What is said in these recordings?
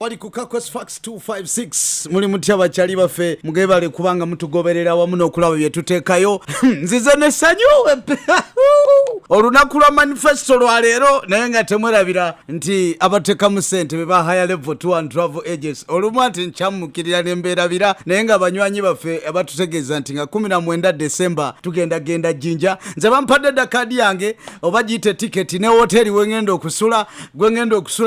Wali kukakos fax 256 muli mutya bachali bafe mugebale kubanga mutugoberera wamu n'okulaba bye tuteekayo nzize ne sanyuwe olunaku lwa manifesto lwa leero naye nga temwerabira nti abateekamu ssente be ba higher level tour and travel agents olumu nti nkyamukirira nembeerabira naye nga banywanyi baffe abatutegeeza nti nga 19 December tugenda Jinja nze bampadde dakadi yange oba giyite tiketi ne hoteli wengenda okusula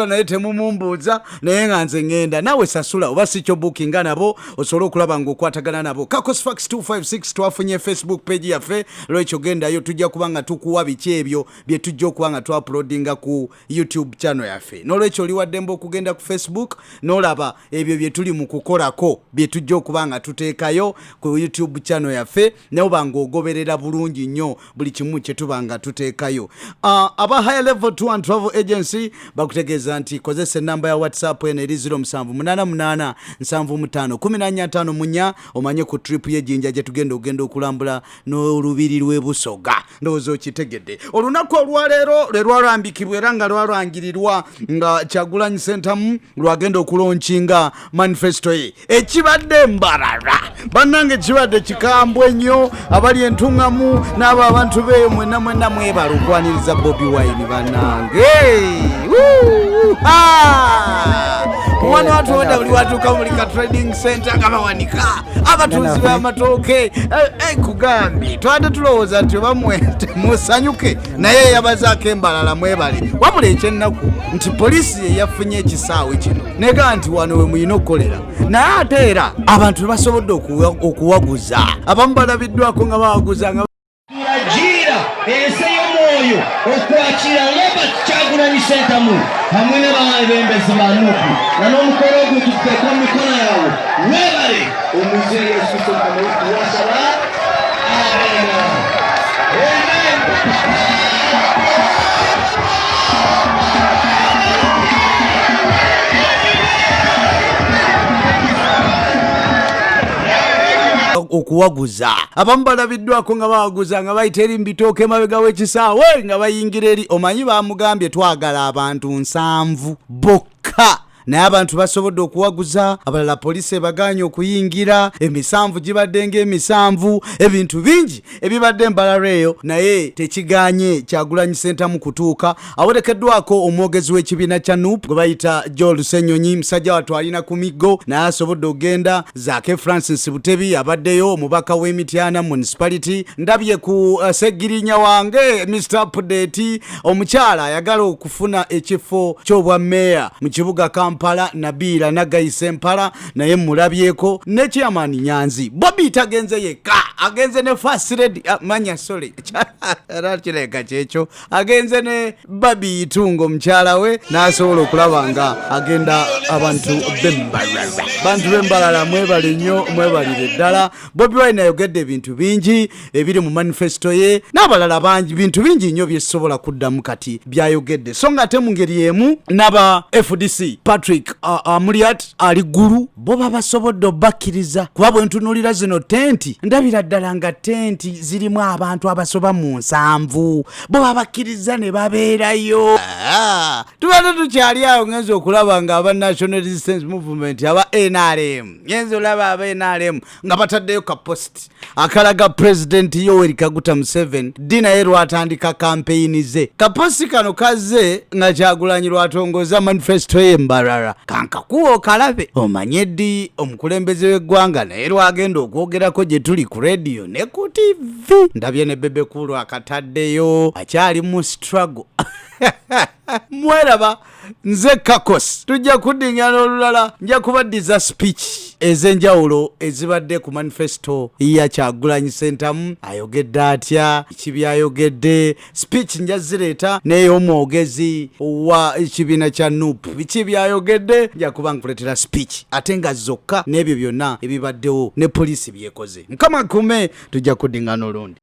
naye temumumbuuza naye nga nze ngenda nawe sasula oba si kyo bookinga nabo osobola okulaba ng'okwatagana nabo. Kakos Fax 256 twafunye Facebook page yaffe lwekyo gendayo tujja kubanga tukuwa biki ebyo bye tujja okubanga twauploadinga ku YouTube channel yaffe. N'olwekyo oli waddembe okugenda ku Facebook n'olaba ebyo bye tuli mu kukolako bye tujja okubanga tuteekayo ku YouTube channel yaffe n'oba ng'ogoberera bulungi nnyo buli kimu kye tubanga tuteekayo. Aba higher level tour and travel agency bakutegeeza nti kozesa ennamba ya WhatsApp eno eri 0788751514 omanye ku trip y'ejjinja gye tugenda okulambula n'olubiri lw'e Busoga ndowooza okitegedde. Olunaku olwaleero lwe lwalambikibwa era nga lwalangirirwa nga Kyagulanyi Ssentamu lwagenda okulonkinga manifesto ye ekibadde Mbarara bannange kibadde kikambwe nnyo abali entungamu n'abo abantu beeyo mwenna mwebala okwaniriza Bobi wine bannange mwana watu wada uli watu kamulika trading center kama wanika abatuzi b'amatooke kugambi twade tulowooza nti bamwete musanyuke naye yabazaako Mbarara mwebale wabula ekyennaku nti polisi ye yafunye ekisaawe kino nega nti wano we muyina okukolera naye ate era abantu basobodde okuwaguza abamu balabiddwako nga bawaguza nga gira ese y'omwoyo okwakira Robert Kyagulanyi Ssentamu hamwe n'abebembezi ba NUP na n'omukolo ogwo tuteeka mu mikono yawe webale omuzeeyi Yesu Kristo wasaba okuwaguza abamu balabiddwako nga bawaguza nga bayita eri mbitooke mabega w'ekisaawe nga bayingira eri omanyi bamugambye twagala abantu 7 bokka naye abantu basobodde okuwaguza abalala polisi ebaganye okuyingira emisanvu gibadde ng'emisanvu ebintu bingi ebibadde Mbarara eyo naye tekiganye Kyagulanyi Ssentamu kutuuka awerekeddwako omwogezi w'ekibiina kya NUP gwe bayita Joel Ssenyonyi musajja watu alina ku miggo naye asobodde ogenda Zaake Francis Butebi abaddeyo omubaka w'Emityana municipality ndabye ku Segirinya wange Mr. Update omukyala ayagala okufuna ekifo ky'obwa meya mu kibuga Kampala Nabira nagayise Mpala naye mulabyeko ne chairman Nyanzi Bobi tagenze yeka agenze ne first lady manya sorry rachileka checho agenze ne Babi Itungo mchala we nasobola okulaba nga agenda abantu b'Mbarara mwebale nnyo mwebalire ddala. Bobi wine ayogedde ebintu bingi ebiri mu manifesto ye n'abalala bangi bintu bingi nnyo byesobola kuddamu kati byayogedde so nga ate mu ngeri emu n'aba FDC Patrick Amuliat ali gulu bo basobodde obakkiriza kuba bwe ntunuulira zino tenti ndabira ddala nga tenti zirimu abantu abasoba mu 7 bo babakkiriza ne babeerayo tubadde tukyali awo ngenza okulaba nga aba National Resistance Movement aba NRM ngenza olaba aba NRM nga bataddeyo ka post akalaga President Yoweri Kaguta Museveni naye lwatandika campaign ze kaposti kano kaze nga Kyagulanyi lwatongoza manifesto ye Mbarara kankakuwa okalabe omanye ddi omukulembeze w'eggwanga naye lwagenda okwogerako gye tuli ku radio ne ku TV ndabye ne bebe kulu akataddeyo akyali mu struggle mweraba nze Kakos tujja kuddingana olulala nja kubaddiza speech ez'enjawulo ezibadde ku manifesto ya Kyagulanyi Ssentamu ayogedde atya kibyayogedde speech nja zireeta n'ey'omwogezi wa ekibiina kya NUP biki byayogedde nja kuba nkuleetera speech ate nga zokka n'ebyo byonna ebibaddewo ne polisi byekoze Mukama akume tujja kuddingana olundi.